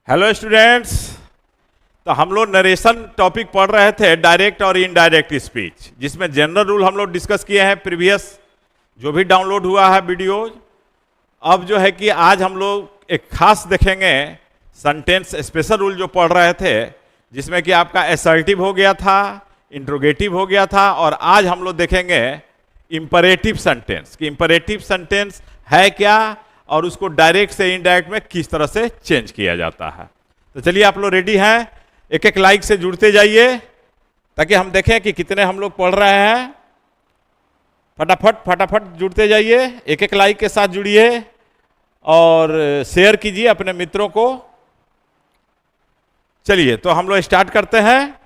Hello students. तो हम लोग नरेशन टॉपिक पढ़ रहे थे, डायरेक्ट और इनडायरेक्ट स्पीच, जिसमें जनरल रूल हम लोग डिस्कस किए हैं प्रीवियस जो भी डाउनलोड हुआ है वीडियोज। अब जो है कि आज हम लोग एक खास देखेंगे सेंटेंस स्पेशल रूल जो पढ़ रहे थे, जिसमें कि आपका असर्टिव हो गया था, इंट्रोगेटिव हो गया था, और आज हम लोग देखेंगे इंपरेटिव सेंटेंस कि इंपरेटिव सेंटेंस है क्या और उसको डायरेक्ट से इनडायरेक्ट में किस तरह से चेंज किया जाता है। तो चलिए आप लोग रेडी हैं? एक एक लाइक से जुड़ते जाइए ताकि हम देखें कि कितने हम लोग पढ़ रहे हैं। फटाफट फटाफट जुड़ते जाइए, एक एक लाइक के साथ जुड़िए और शेयर कीजिए अपने मित्रों को। चलिए तो हम लोग स्टार्ट करते हैं।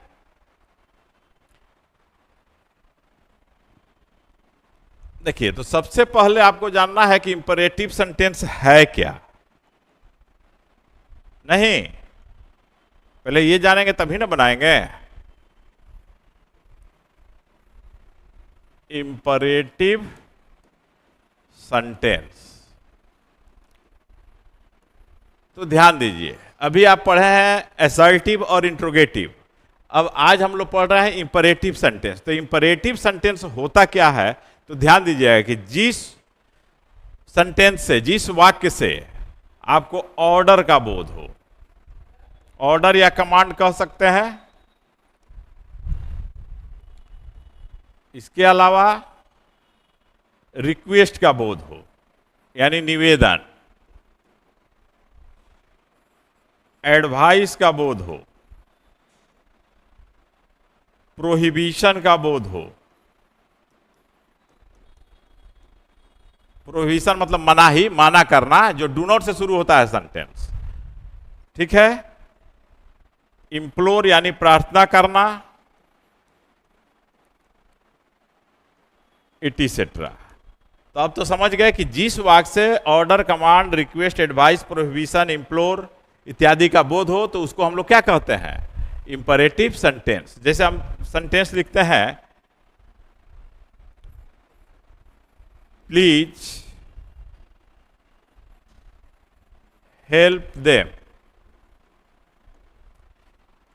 देखिए, तो सबसे पहले आपको जानना है कि इंपरेटिव सेंटेंस है क्या। नहीं, पहले ये जानेंगे तभी ना बनाएंगे। इंपरेटिव सेंटेंस, तो ध्यान दीजिए, अभी आप पढ़े हैं असर्टिव और इंट्रोगेटिव। अब आज हम लोग पढ़ रहे हैं इंपरेटिव सेंटेंस। तो इंपरेटिव सेंटेंस होता क्या है, तो ध्यान दीजिएगा कि जिस सेंटेंस से, जिस वाक्य से आपको ऑर्डर का बोध हो, ऑर्डर या कमांड कह सकते हैं, इसके अलावा रिक्वेस्ट का बोध हो यानी निवेदन, एडवाइस का बोध हो, प्रोहिबिशन का बोध हो। प्रोहिबिशन मतलब मनाही, माना करना, जो डू नॉट से शुरू होता है सेंटेंस, ठीक है। इंप्लोर यानी प्रार्थना करना, इटीसेट्रा। तो अब तो समझ गए कि जिस वाक्य से order, command, request, advice, prohibition, implore इत्यादि का बोध हो, तो उसको हम लोग क्या कहते हैं? Imperative sentence. जैसे हम सेंटेंस लिखते हैं, प्लीज हेल्प देम,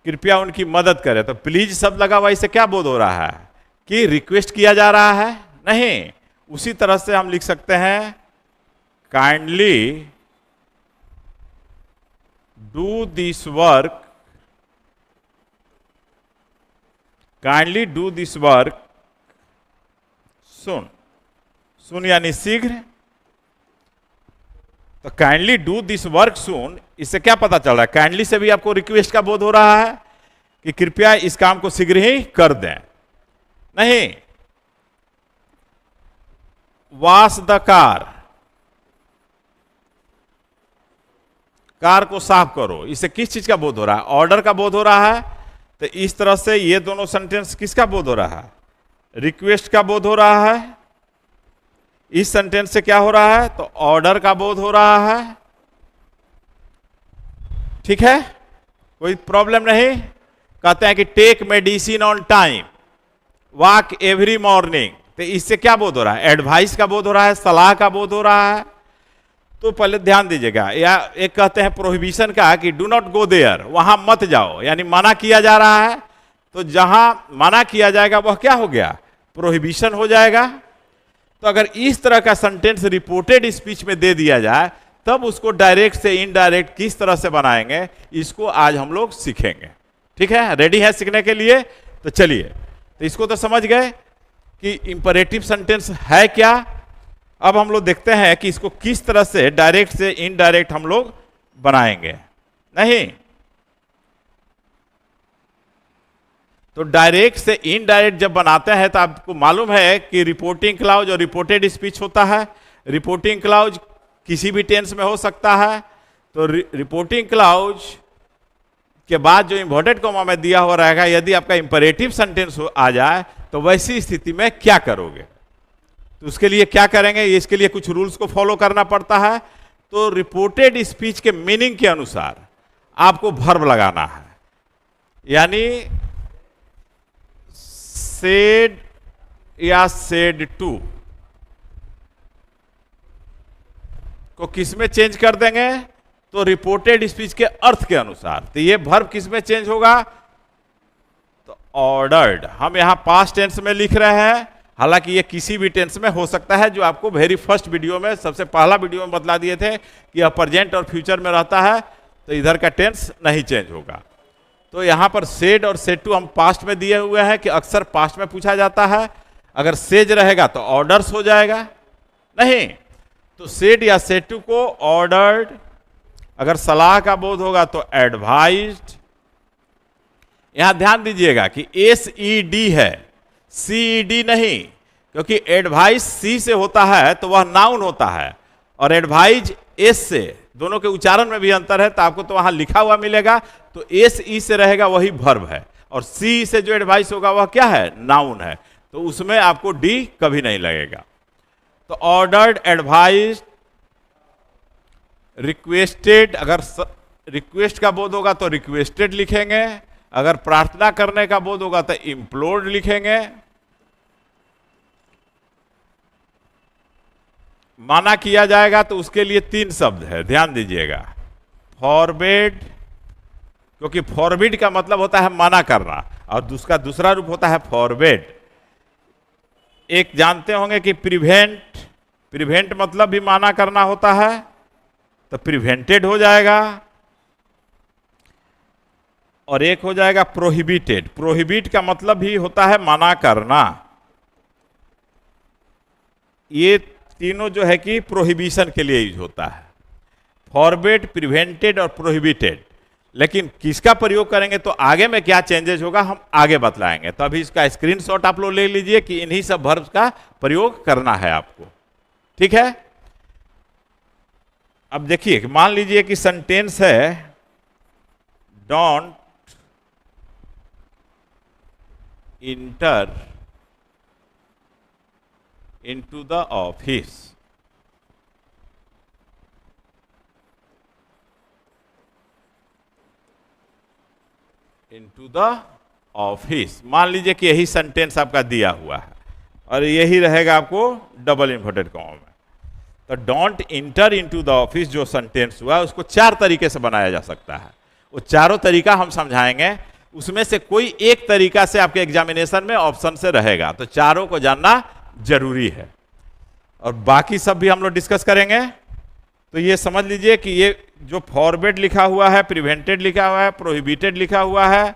कृपया उनकी मदद करें। तो प्लीज शब्द लगा हुआ, इससे क्या बोध हो रहा है कि रिक्वेस्ट किया जा रहा है? नहीं। उसी तरह से हम लिख सकते हैं, kindly do this work, kindly do this work soon. Soon यानी शीघ्र। तो kindly do this work soon, इससे क्या पता चल रहा है? काइंडली से भी आपको रिक्वेस्ट का बोध हो रहा है कि कृपया इस काम को शीघ्र ही कर दें। नहीं। वॉश द कार, कार को साफ करो, इससे किस चीज का बोध हो रहा है? ऑर्डर का बोध हो रहा है। तो इस तरह से ये दोनों सेंटेंस किसका बोध हो रहा है? रिक्वेस्ट का बोध हो रहा है। इस सेंटेंस से क्या हो रहा है? तो ऑर्डर का बोध हो रहा है। ठीक है, कोई प्रॉब्लम नहीं। कहते हैं कि take medicine on time, walk every morning. तो इससे क्या बोध हो रहा है? एडवाइस का बोध हो रहा है, सलाह का बोध हो रहा है। तो पहले ध्यान दीजिएगा। या एक कहते हैं प्रोहिबिशन का कि डू नॉट गो देयर, वहां मत जाओ, यानी मना किया जा रहा है। तो जहां मना किया जाएगा वह क्या हो गया? प्रोहिबिशन हो जाएगा। तो अगर इस तरह का सेंटेंस रिपोर्टेड स्पीच में दे दिया जाए, तब उसको डायरेक्ट से इनडायरेक्ट किस तरह से बनाएंगे, इसको आज हम लोग सीखेंगे। ठीक है, रेडी है सीखने के लिए? तो चलिए, तो इसको तो समझ गए कि इंपरेटिव सेंटेंस है क्या। अब हम लोग देखते हैं कि इसको किस तरह से डायरेक्ट से इनडायरेक्ट हम लोग बनाएंगे। नहीं, तो डायरेक्ट से इनडायरेक्ट जब बनाते हैं तो आपको मालूम है कि रिपोर्टिंग क्लाउज और रिपोर्टेड स्पीच होता है। रिपोर्टिंग क्लाउज किसी भी टेंस में हो सकता है। तो रिपोर्टिंग क्लाउज के बाद जो इन्वर्टेड कॉमा में दिया हुआ रहेगा, यदि आपका इंपरेटिव सेंटेंस आ जाए तो वैसी स्थिति में क्या करोगे? तो उसके लिए क्या करेंगे, इसके लिए कुछ रूल्स को फॉलो करना पड़ता है। तो रिपोर्टेड स्पीच के मीनिंग के अनुसार आपको वर्ब लगाना है, यानी सेड या सेड टू को किस में चेंज कर देंगे? तो रिपोर्टेड स्पीच के अर्थ के अनुसार। तो ये वर्ब किस में चेंज होगा? तो ऑर्डर्ड। हम यहां पास्ट टेंस में लिख रहे हैं, हालांकि ये किसी भी टेंस में हो सकता है, जो आपको वेरी फर्स्ट वीडियो में, सबसे पहला वीडियो में बतला दिए थे कि यह प्रेजेंट और फ्यूचर में रहता है, तो इधर का टेंस नहीं चेंज होगा। तो यहां पर सेड और सेड टू हम पास्ट में दिए हुए हैं कि अक्सर पास्ट में पूछा जाता है। अगर सेज रहेगा तो ऑर्डर्स हो जाएगा, नहीं तो सेड या सेड टू को ऑर्डर्ड। अगर सलाह का बोध होगा तो एडवाइज्ड। यहां ध्यान दीजिएगा कि SED है, CED नहीं, क्योंकि एडवाइस C से होता है तो वह नाउन होता है, और एडवाइज S से, दोनों के उच्चारण में भी अंतर है, तो आपको तो वहां लिखा हुआ मिलेगा। तो SE से रहेगा वही वर्ब है, और C से जो एडवाइस होगा वह क्या है? नाउन है, तो उसमें आपको D कभी नहीं लगेगा। तो ऑर्डर्ड, एडवाइज्ड, रिक्वेस्टेड। अगर रिक्वेस्ट का बोध होगा तो रिक्वेस्टेड लिखेंगे, अगर प्रार्थना करने का बोध होगा तो इम्प्लोर्ड लिखेंगे। माना किया जाएगा तो उसके लिए 3 शब्द है, ध्यान दीजिएगा। फॉरबिड, क्योंकि फॉरबिड का मतलब होता है मना करना, और उसका दूसरा रूप होता है फॉरबिड। एक जानते होंगे कि प्रिवेंट, प्रिवेंट मतलब भी माना करना होता है, तो प्रिवेंटेड हो जाएगा। और एक हो जाएगा प्रोहिबिटेड। प्रोहिबिट का मतलब भी होता है मना करना। ये तीनों जो है कि प्रोहिबिशन के लिए यूज होता है, फॉरबिड, प्रिवेंटेड और प्रोहिबिटेड। लेकिन किसका प्रयोग करेंगे तो आगे में क्या चेंजेस होगा हम आगे बतलाएंगे। तो अभी इसका स्क्रीनशॉट आप लोग ले लीजिए कि इन्हीं सब वर्ब्स का प्रयोग करना है आपको, ठीक है। अब देखिए, मान लीजिए कि सेंटेंस है don't inter into the office. Into the office, मान लीजिए कि यही सेंटेंस आपका दिया हुआ है और यही रहेगा आपको डबल इन्वर्टेड कॉमा में। तो don't inter into the office जो सेंटेंस हुआ उसको 4 तरीके से बनाया जा सकता है। वो चारों तरीका हम समझाएंगे, उसमें से कोई एक तरीका से आपके एग्जामिनेशन में ऑप्शन से रहेगा, तो चारों को जानना जरूरी है। और बाकी सब भी हम लोग डिस्कस करेंगे। तो ये समझ लीजिए कि ये जो फॉरबिड लिखा हुआ है, प्रिवेंटेड लिखा हुआ है, प्रोहिबिटेड लिखा हुआ है,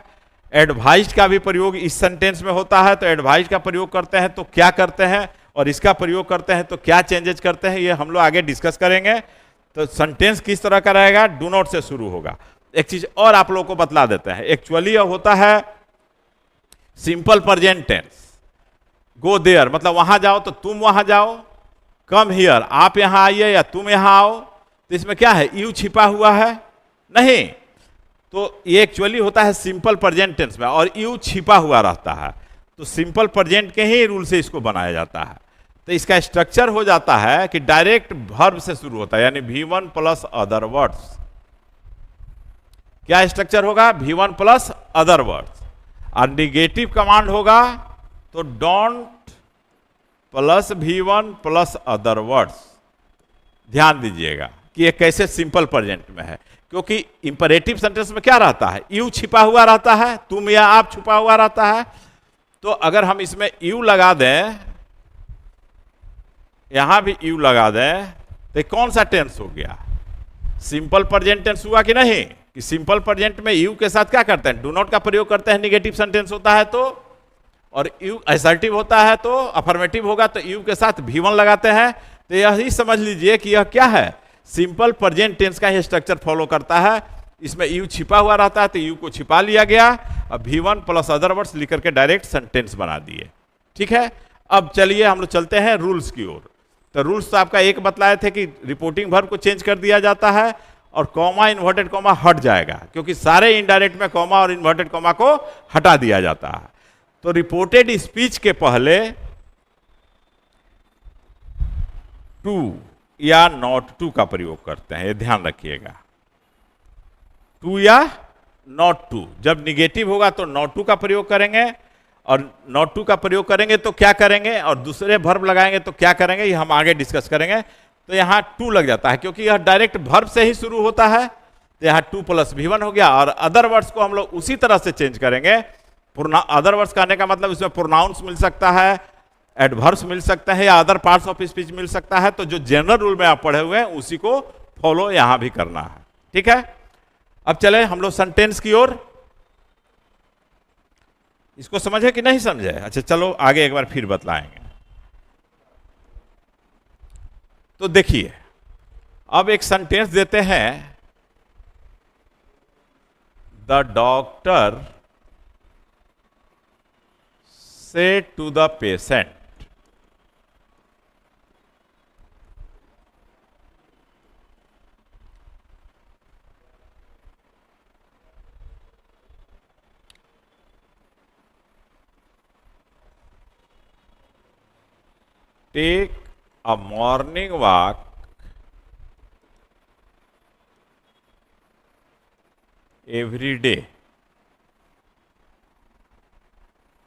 एडवाइज्ड का भी प्रयोग इस सेंटेंस में होता है। तो एडवाइज्ड का प्रयोग करते हैं तो क्या करते हैं, और इसका प्रयोग करते हैं तो क्या चेंजेस करते हैं, ये हम लोग आगे डिस्कस करेंगे। तो सेंटेंस किस तरह का रहेगा, डू नॉट से शुरू होगा। एक चीज और आप लोगों को बतला देते हैं, एक्चुअली यह होता है simple present tense. Go there मतलब वहां जाओ, तो तुम वहां जाओ। कम हियर आप यहां आइए या तुम यहां आओ। तो इसमें क्या है, यू छिपा हुआ है नहीं, तो ये एक्चुअली होता है सिंपल प्रेजेंट टेंस में, और यू छिपा हुआ रहता है। तो सिंपल प्रेजेंट के ही रूल से इसको बनाया जाता है। तो इसका स्ट्रक्चर हो जाता है कि डायरेक्ट वर्ब से शुरू होता है, यानी V1 प्लस अदर वर्ड्स। क्या स्ट्रक्चर होगा, V1 प्लस अदर वर्ड्स। और निगेटिव कमांड होगा तो don't plus V1 plus other words. ध्यान दीजिएगा कि ये कैसे सिंपल प्रेजेंट में है, क्योंकि इंपरेटिव सेंटेंस में क्या रहता है, यू छिपा हुआ रहता है, तुम या आप छुपा हुआ रहता है। तो अगर हम इसमें यू लगा दें, यहां भी यू लगा दें, तो कौन सा टेंस हो गया, सिंपल प्रेजेंट टेंस हुआ कि नहीं। कि सिंपल प्रेजेंट में यू के साथ क्या करते हैं, डू नॉट का प्रयोग करते हैं। निगेटिव सेंटेंस होता है तो, और यू असर्टिव होता है तो, अफर्मेटिव होगा तो यू के साथ V1 लगाते हैं। तो यही समझ लीजिए कि यह क्या है, सिंपल प्रेजेंट टेंस का ही स्ट्रक्चर फॉलो करता है। इसमें यू छिपा हुआ रहता है तो यू को छिपा लिया गया, अब V1 प्लस अदर वर्ड्स लिख करके डायरेक्ट सेंटेंस बना दिए, ठीक है। अब चलिए हम लोग चलते हैं रूल्स की ओर। तो रूल्स तो आपका एक बतलाए थे कि रिपोर्टिंग वर्ब को चेंज कर दिया जाता है, और कॉमा इन्वर्टेड कॉमा हट जाएगा, क्योंकि सारे इनडायरेक्ट में कॉमा और इन्वर्टेड कॉमा को हटा दिया जाता है। तो रिपोर्टेड स्पीच के पहले टू या नॉट टू का प्रयोग करते हैं, ये ध्यान रखिएगा। टू या नॉट टू, जब निगेटिव होगा तो नॉट टू का प्रयोग करेंगे, और नॉट टू का प्रयोग करेंगे तो क्या करेंगे, और दूसरे वर्ब लगाएंगे तो क्या करेंगे, ये हम आगे डिस्कस करेंगे। तो यहाँ टू लग जाता है, क्योंकि यह डायरेक्ट वर्ब से ही शुरू होता है, तो यहाँ टू प्लस V1 हो गया। और अदर वर्ड्स को हम लोग उसी तरह से चेंज करेंगे। अदर वर्ड्स कहने का मतलब इसमें प्रोनाउंस मिल सकता है, एडवर्ब्स मिल सकता है, या अदर पार्ट्स ऑफ स्पीच मिल सकता है। तो जो जनरल रूल में आप पढ़े हुए हैं उसी को फॉलो यहां भी करना है, ठीक है। अब चले हम लोग सेंटेंस की ओर। इसको समझे कि नहीं समझे? अच्छा चलो आगे एक बार फिर बतलाएंगे। तो देखिए, अब एक सेंटेंस देते हैं, the doctor said to the patient, take a morning walk every day।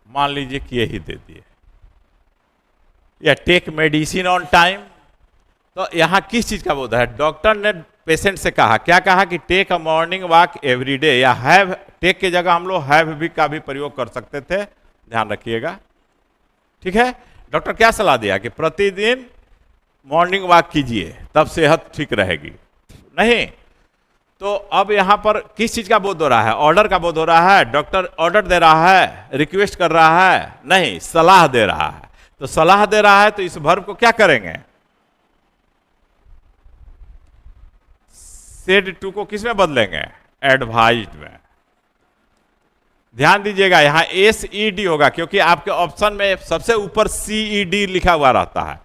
मान लीजिए कि यही दे दिए, या टेक मेडिसिन ऑन टाइम। तो यहां किस चीज का बोध है? डॉक्टर ने पेशेंट से कहा, क्या कहा कि take a morning walk every day, या हैव, टेक के जगह हम लोग हैव भी का भी प्रयोग कर सकते थे, ध्यान रखिएगा, ठीक है। डॉक्टर क्या सलाह दिया कि प्रतिदिन मॉर्निंग वॉक कीजिए, तब सेहत ठीक रहेगी। नहीं, तो अब यहां पर किस चीज का बोध हो रहा है? ऑर्डर का बोध हो रहा है। डॉक्टर ऑर्डर दे रहा है, रिक्वेस्ट कर रहा है? नहीं, सलाह दे रहा है। तो सलाह दे रहा है तो इस वर्ब को क्या करेंगे? सेड टू को किस में बदलेंगे? एडवाइज्ड में। ध्यान दीजिएगा, यहां SED होगा, क्योंकि आपके ऑप्शन में सबसे ऊपर CED लिखा हुआ रहता है।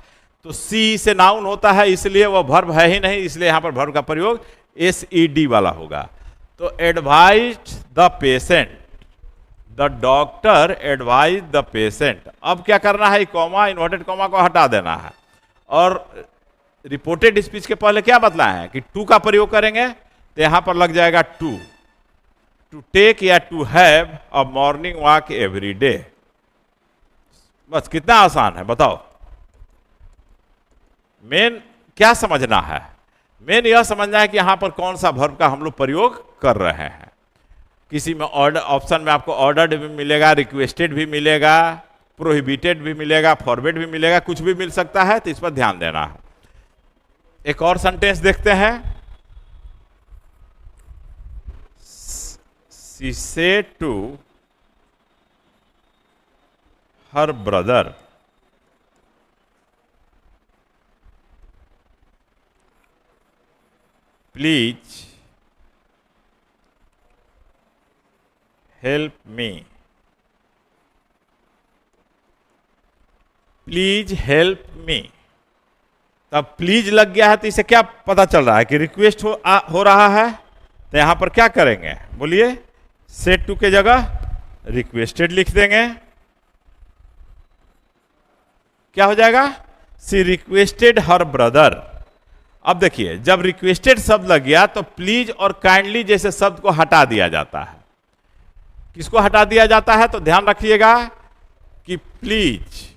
तो C से नाउन होता है, इसलिए वह वर्ब है ही नहीं, इसलिए यहां पर वर्ब का प्रयोग SED वाला होगा। तो advised the patient, the doctor advise the patient. अब क्या करना है? कॉमा, इन्वर्टेड कॉमा को हटा देना है, और रिपोर्टेड स्पीच के पहले क्या बतलाया है कि टू का प्रयोग करेंगे। तो यहां पर लग जाएगा टू टेक या to have a morning walk every day. बस कितना आसान है बताओ। मेन क्या समझना है? मेन यह समझना है कि यहां पर कौन सा वर्ब का हम लोग प्रयोग कर रहे हैं। किसी में ऑर्डर, ऑप्शन में आपको ऑर्डर्ड भी मिलेगा, रिक्वेस्टेड भी मिलेगा, प्रोहिबिटेड भी मिलेगा, फॉरबिड भी मिलेगा, कुछ भी मिल सकता है, तो इस पर ध्यान देना है। एक और सेंटेंस देखते हैं। She said to her brother, please help me, please help me. तब प्लीज लग गया है, तो इसे क्या पता चल रहा है कि रिक्वेस्ट हो रहा है। तो यहां पर क्या करेंगे? बोलिए, सेड टू के जगह रिक्वेस्टेड लिख देंगे। क्या हो जाएगा? सी रिक्वेस्टेड हर ब्रदर। अब देखिए, जब रिक्वेस्टेड शब्द लग गया तो प्लीज और काइंडली जैसे शब्द को हटा दिया जाता है। किसको हटा दिया जाता है? तो ध्यान रखिएगा कि प्लीज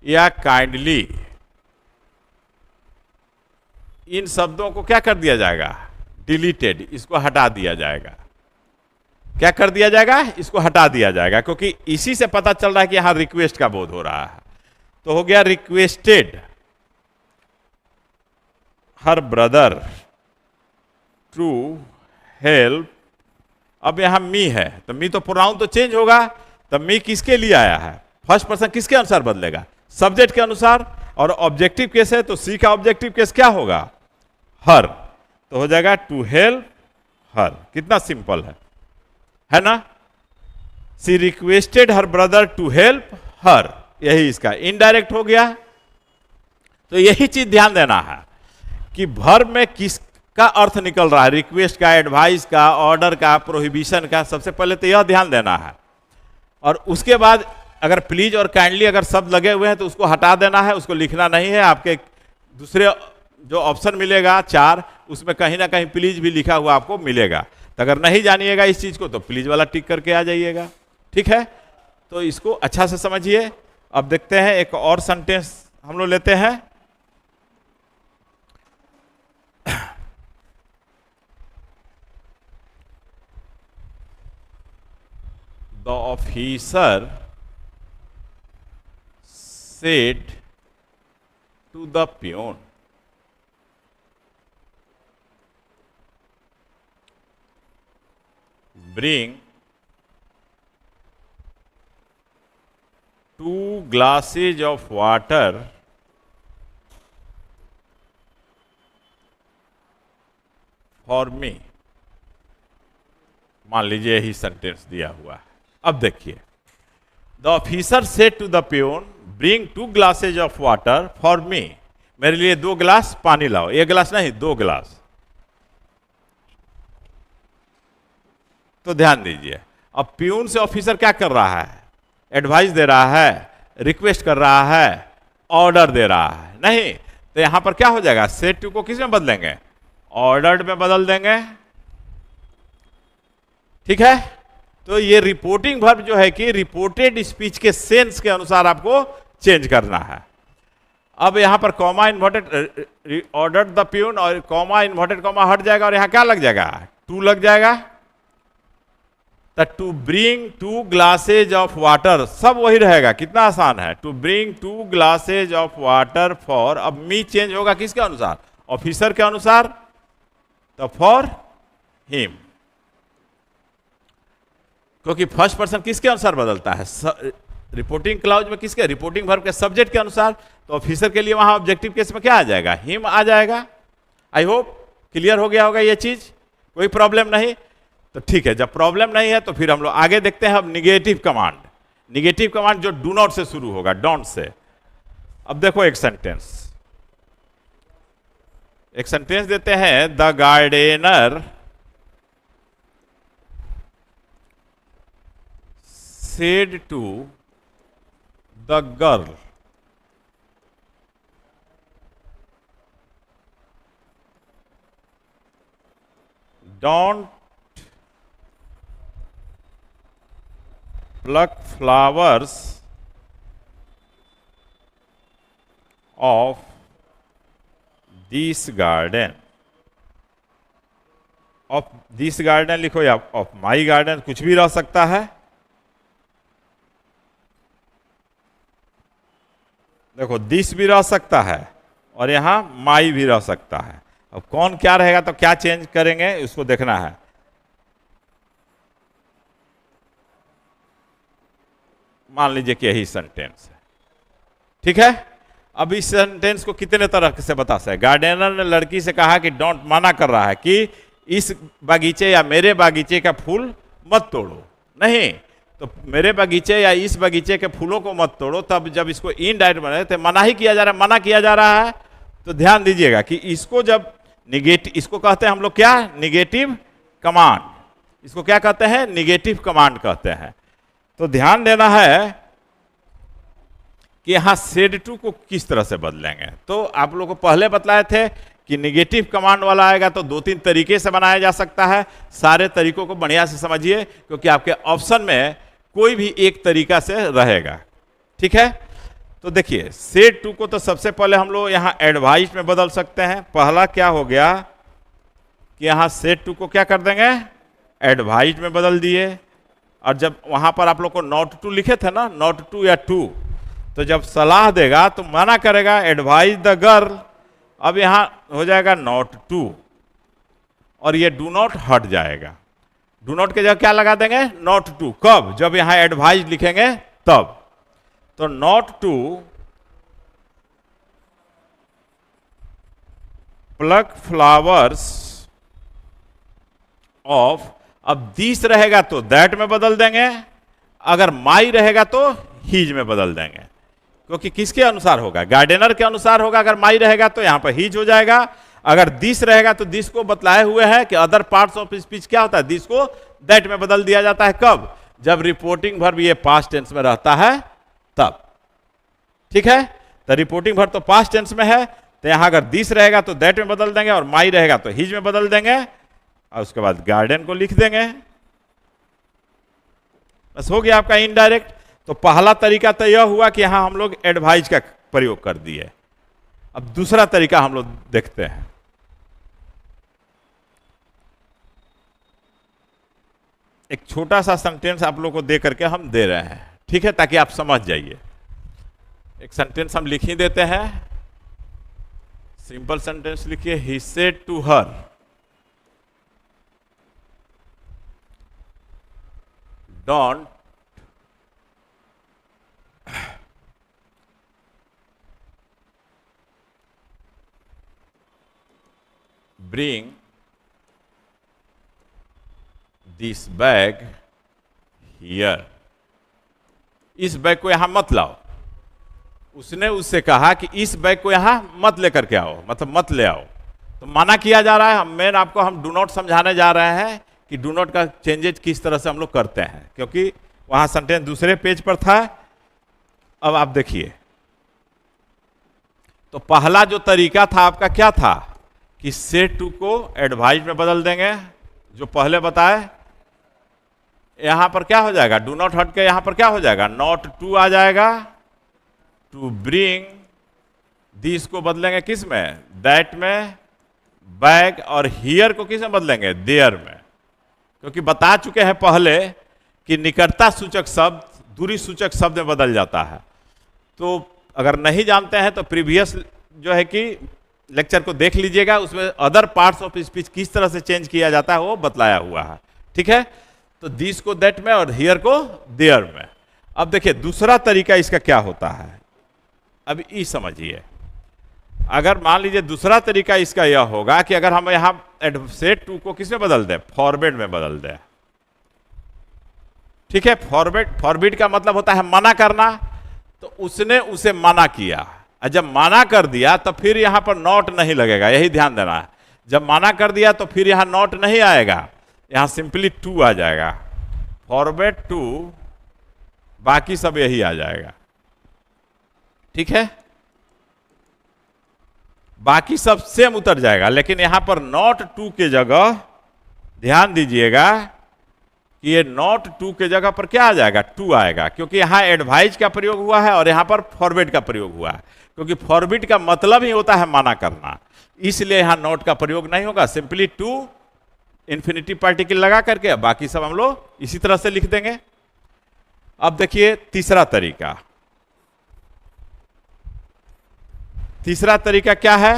या काइंडली, इन शब्दों को क्या कर दिया जाएगा? डिलीटेड, इसको हटा दिया जाएगा। क्या कर दिया जाएगा? इसको हटा दिया जाएगा, क्योंकि इसी से पता चल रहा है कि यहां रिक्वेस्ट का बोध हो रहा है। तो हो गया requested her brother to help. अब यहां मी है, तो मी तो प्रोनाउन तो चेंज होगा। तो मी किसके लिए आया है? फर्स्ट पर्सन किसके अनुसार बदलेगा? सब्जेक्ट के अनुसार। और ऑब्जेक्टिव केस है, तो सी का ऑब्जेक्टिव केस क्या होगा? हर। तो हो जाएगा टू हेल्प हर। कितना सिंपल है ना? She requested her brother to help her, यही इसका इनडायरेक्ट हो गया। तो यही चीज ध्यान देना है कि वर्ब में किसका अर्थ निकल रहा है, रिक्वेस्ट का, एडवाइस का, ऑर्डर का, प्रोहिबिशन का। सबसे पहले तो यह ध्यान देना है, और उसके बाद अगर प्लीज और काइंडली अगर शब्द लगे हुए हैं तो उसको हटा देना है, उसको लिखना नहीं है। आपके दूसरे जो ऑप्शन मिलेगा 4, उसमें कहीं ना कहीं प्लीज भी लिखा हुआ आपको मिलेगा। तो अगर नहीं जानिएगा इस चीज को तो प्लीज वाला टिक करके आ जाइएगा, ठीक है। तो इसको अच्छा से समझिए। अब देखते हैं एक और सेंटेंस हम लोग लेते हैं। The officer said to the peon, bring 2 glasses of water for me। मान लीजिए यही सेंटेंस दिया हुआ है। अब देखिए, the officer said to the peon bring 2 glasses of water for me, मेरे लिए 2 गिलास पानी लाओ। 1 गिलास नहीं, 2 गिलास। तो ध्यान दीजिए, अब प्यून से ऑफिसर क्या कर रहा है? एडवाइस दे रहा है, रिक्वेस्ट कर रहा है, ऑर्डर दे रहा है? नहीं। तो यहां पर क्या हो जाएगा? सेड टू को किस में बदलेंगे? ऑर्डर्ड में बदल देंगे। ठीक है। तो ये रिपोर्टिंग वर्ब जो है कि रिपोर्टेड स्पीच के सेंस के अनुसार आपको चेंज करना है। अब यहां पर comma inverted, ordered the peon, और कॉमा इन्वर्टेड कॉमा हट जाएगा और यहां क्या लग जाएगा? टू लग जाएगा। To bring 2 glasses of water, सब वही रहेगा। कितना आसान है। To bring 2 glasses of water for, अब मी चेंज होगा किसके अनुसार? ऑफिसर के अनुसार। तो फॉर हिम, क्योंकि फर्स्ट पर्सन किसके अनुसार बदलता है? रिपोर्टिंग क्लाउज में किसके? रिपोर्टिंग वर्ब के सब्जेक्ट के अनुसार। तो ऑफिसर के लिए वहां ऑब्जेक्टिव केस में क्या आ जाएगा? हिम आ जाएगा। आई होप क्लियर हो गया होगा ये चीज, कोई प्रॉब्लम नहीं। तो ठीक है, जब प्रॉब्लम नहीं है तो फिर हम लोग आगे देखते हैं। अब निगेटिव कमांड, निगेटिव कमांड जो डू नॉट से शुरू होगा, डोंट से। अब देखो एक सेंटेंस देते हैं, the gardener said to the girl don't pluck flowers of this garden। Of this garden लिखो या ऑफ माई गार्डन, कुछ भी रह सकता है। देखो दिस भी रह सकता है और यहां माई भी रह सकता है। अब कौन क्या रहेगा तो क्या चेंज करेंगे उसको देखना है। मान लीजिए कि यही सेंटेंस है। ठीक है। अब इस सेंटेंस को कितने तरह से बता सकते? गार्डनर ने लड़की से कहा कि डोंट, मना कर रहा है कि इस बगीचे या मेरे बगीचे का फूल मत तोड़ो। नहीं, तो मेरे बगीचे या इस बगीचे के फूलों को मत तोड़ो। तब जब इसको इनडायरेक्ट बने तो मना ही किया जा रहा है, मना किया जा रहा है। तो ध्यान दीजिएगा कि इसको जब निगेटिव, इसको कहते हैं हम लोग क्या? Negative command. इसको क्या कहते हैं? निगेटिव कमांड कहते हैं। तो ध्यान देना है कि यहां सेड टू को किस तरह से बदलेंगे। तो आप लोगों को पहले बतलाए थे कि निगेटिव कमांड वाला आएगा तो 2-3 तरीके से बनाया जा सकता है। सारे तरीकों को बढ़िया से समझिए, क्योंकि आपके ऑप्शन में कोई भी एक तरीका से रहेगा। ठीक है। तो देखिए, सेड टू को तो सबसे पहले हम लोग यहां एडवाइस में बदल सकते हैं। पहला क्या हो गया कि यहां सेड टू को क्या कर देंगे? एडवाइस में बदल दिए। और जब वहां पर आप लोग को नॉट टू लिखे थे ना, नॉट टू या टू, तो जब सलाह देगा तो मना करेगा, एडवाइज द गर्ल। अब यहां हो जाएगा नॉट टू और ये डू नॉट हट जाएगा। डू नॉट के जगह क्या लगा देंगे? Not to. कब? जब यहां एडवाइज लिखेंगे तब। तो not to pluck flowers of, अब दिस रहेगा तो दैट में बदल देंगे, अगर माई रहेगा तो हीज में बदल देंगे। क्योंकि किसके अनुसार होगा? गार्डनर के अनुसार होगा। अगर माई रहेगा तो यहां पर हीज हो जाएगा। अगर दिस रहेगा तो दिस को बतलाए हुए है कि अदर पार्ट्स ऑफ स्पीच क्या होता है? दिस को दैट में बदल दिया जाता है। कब? जब रिपोर्टिंग वर्ब ये पास्ट टेंस में रहता है तब। ठीक है। तो रिपोर्टिंग वर्ब तो पास्ट टेंस में है, तो यहां अगर दिस रहेगा तो दैट में बदल देंगे और माई रहेगा तो हीज में बदल देंगे और उसके बाद गार्डन को लिख देंगे। बस हो गया आपका इनडायरेक्ट। तो पहला तरीका तो यह हुआ कि यहां हम लोग एडवाइज का प्रयोग कर दिए। अब दूसरा तरीका हम लोग देखते हैं। एक छोटा सा सेंटेंस आप लोगों को दे करके हम दे रहे हैं, ठीक है, ताकि आप समझ जाइए। एक सेंटेंस हम लिख ही देते हैं, सिंपल सेंटेंस लिखिए, he said to her, don't bring this bag here। इस बैग को यहां मत लाओ। उसने उससे कहा कि इस बैग को यहां मत लेकर के आओ, मतलब मत ले आओ। तो माना किया जा रहा है। हम डू नॉट समझाने जा रहे हैं कि डू नॉट का चेंजेज किस तरह से हम लोग करते हैं, क्योंकि वहां सेंटेंस दूसरे पेज पर था। अब आप देखिए, तो पहला जो तरीका था आपका क्या था कि सेड टू को एडवाइज में बदल देंगे, जो पहले बताए। यहां पर क्या हो जाएगा, डू नॉट हट के यहां पर क्या हो जाएगा, नॉट टू आ जाएगा। टू ब्रिंग दिस को बदलेंगे किस में, दैट में, बैग, और हियर को किस में बदलेंगे, देयर में। क्योंकि बता चुके हैं पहले कि निकटता सूचक शब्द दूरी सूचक शब्द में बदल जाता है। तो अगर नहीं जानते हैं तो प्रीवियस जो है कि लेक्चर को देख लीजिएगा, उसमें अदर पार्ट्स ऑफ स्पीच किस तरह से चेंज किया जाता है वो बतलाया हुआ है, ठीक है। तो दिस को दैट में और हियर को देयर में। अब देखिए दूसरा तरीका इसका क्या होता है, अब ये समझिए। अगर मान लीजिए दूसरा तरीका इसका यह होगा कि अगर हम यहां सेड टू को किस में बदल दें, फॉरवर्ड में बदल दें, ठीक है। फॉरवर्ड का मतलब होता है मना करना। तो उसने उसे मना किया, और जब मना कर दिया तो फिर यहां पर नॉट नहीं लगेगा, यही ध्यान देना है। जब मना कर दिया तो फिर यहां नॉट नहीं आएगा, यहां सिंपली टू आ जाएगा, फॉरवर्ड टू, बाकी सब यही आ जाएगा, ठीक है। बाकी सब सेम उतर जाएगा, लेकिन यहां पर नॉट टू के जगह ध्यान दीजिएगा कि ये नॉट टू के जगह पर क्या आ जाएगा, टू आएगा, क्योंकि यहां एडवाइज का प्रयोग हुआ है और यहां पर फॉरवर्ड का प्रयोग हुआ है। क्योंकि फॉरवर्ड का मतलब ही होता है मना करना, इसलिए यहां नॉट का प्रयोग नहीं होगा। सिंपली टू इंफिनिटिव पार्टिकल लगा करके बाकी सब हम लोग इसी तरह से लिख देंगे। अब देखिए तीसरा तरीका। तीसरा तरीका क्या है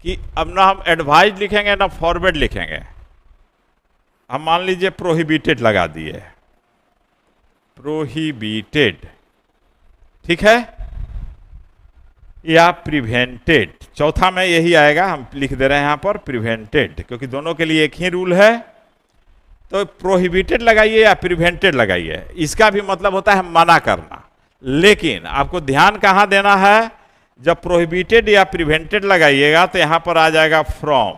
कि अब ना हम एडवाइज लिखेंगे ना फॉरवर्ड लिखेंगे। हम मान लीजिए प्रोहिबिटेड लगा दिए, प्रोहिबिटेड, ठीक है, या प्रिवेंटेड। चौथा में यही आएगा, हम लिख दे रहे हैं यहां पर प्रिवेंटेड, क्योंकि दोनों के लिए एक ही रूल है। तो प्रोहिबिटेड लगाइए या प्रिवेंटेड लगाइए, इसका भी मतलब होता है मना करना। लेकिन आपको ध्यान कहां देना है, जब प्रोहिबिटेड या प्रिवेंटेड लगाइएगा तो यहां पर आ जाएगा फ्रॉम,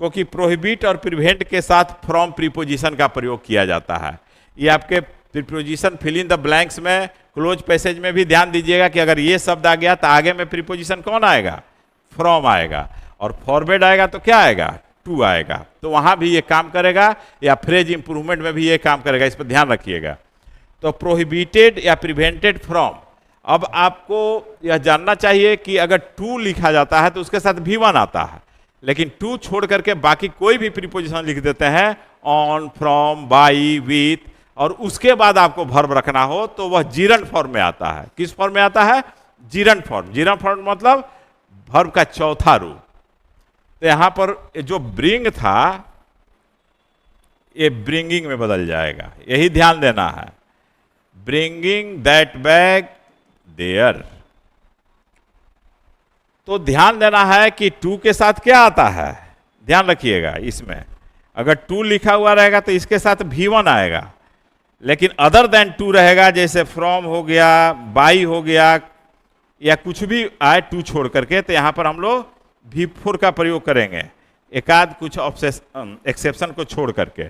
क्योंकि प्रोहिबिट और प्रिवेंट के साथ फ्रॉम प्रीपोजिशन का प्रयोग किया जाता है। ये आपके preposition fill in the blanks में, क्लोज पैसेज में भी ध्यान दीजिएगा कि अगर ये शब्द आ गया तो आगे में प्रीपोजिशन कौन आएगा, फ्रॉम आएगा, और फॉरवर्ड आएगा तो क्या आएगा, टू आएगा। तो वहां भी ये काम करेगा, या फ्रेज इंप्रूवमेंट में भी ये काम करेगा, इस पर ध्यान रखिएगा। तो प्रोहिबिटेड या प्रिवेंटेड फ्रॉम। अब आपको यह जानना चाहिए कि अगर टू लिखा जाता है तो उसके साथ भी वन आता है, लेकिन टू छोड़ करके बाकी कोई भी प्रीपोजिशन लिख देते हैं, ऑन, फ्रॉम, बाई, विथ, और उसके बाद आपको वर्ब रखना हो तो वह जीरंड फॉर्म में आता है। किस फॉर्म में आता है, जीरंड फॉर्म। जीरंड फॉर्म मतलब वर्ब का चौथा रूप। तो यहां पर जो ब्रिंग था ये ब्रिंगिंग में बदल जाएगा, यही ध्यान देना है। Bringing that bag there. तो ध्यान देना है कि टू के साथ क्या आता है, ध्यान रखिएगा। इसमें अगर टू लिखा हुआ रहेगा तो इसके साथ भी वन आएगा, लेकिन अदर देन टू रहेगा, जैसे फ्रॉम हो गया, बाई हो गया, या कुछ भी आए टू छोड़ करके, तो यहां पर हम लोग V4 का प्रयोग करेंगे, एकाध कुछ एक्सेप्शन को छोड़ करके।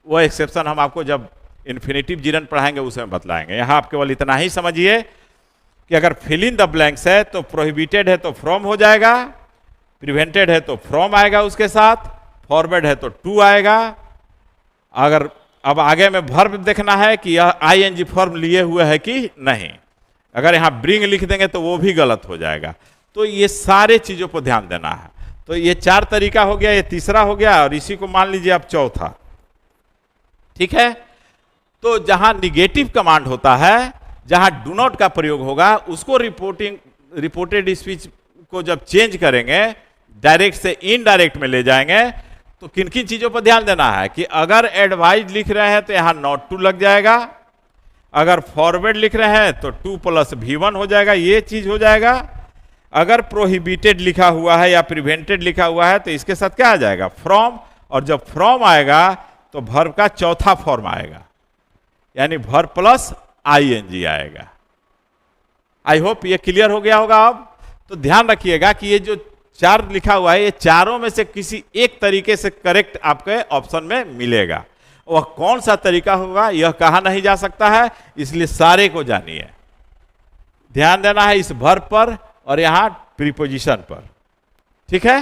वो एक्सेप्शन हम आपको जब इन्फिनिटिव जीरंड पढ़ाएंगे उसमें बतलाएंगे। यहां आप केवल इतना ही समझिए कि अगर फिल इन द ब्लैंक्स है तो प्रोहिबिटेड है तो फ्रॉम हो जाएगा, प्रिवेंटेड है तो फ्रॉम आएगा उसके साथ, फॉरवर्ड है तो टू आएगा। अगर अब आगे में वर्ब देखना है कि यह आईएनजी फॉर्म लिए हुए है कि नहीं। अगर यहां ब्रिंग लिख देंगे तो वो भी गलत हो जाएगा। तो ये सारे चीजों पर ध्यान देना है। तो ये चार तरीका हो गया, ये तीसरा हो गया, और इसी को मान लीजिए आप चौथा, ठीक है। तो जहां निगेटिव कमांड होता है, जहां डू नॉट का प्रयोग होगा, उसको रिपोर्टेड स्पीच को जब चेंज करेंगे, डायरेक्ट से इनडायरेक्ट में ले जाएंगे, तो किन किन चीजों पर ध्यान देना है कि अगर एडवाइज लिख रहे हैं तो यहां नॉट टू लग जाएगा, अगर फॉरवर्ड लिख रहे हैं तो 2 + V1 हो जाएगा, ये चीज हो जाएगा। अगर प्रोहिबिटेड लिखा हुआ है या प्रिवेंटेड लिखा हुआ है तो इसके साथ क्या आ जाएगा, फ्रॉम, और जब फ्रॉम आएगा तो वर्ब का चौथा फॉर्म आएगा, यानी वर्ब प्लस ing आएगा। आई होप ये क्लियर हो गया होगा। अब तो ध्यान रखिएगा कि ये जो 4 लिखा हुआ है, ये चारों में से किसी एक तरीके से करेक्ट आपके ऑप्शन में मिलेगा। वह कौन सा तरीका होगा यह कहा नहीं जा सकता है, इसलिए सारे को जानिए। ध्यान देना है इस वर्ब पर और यहां प्रीपोजिशन पर, ठीक है।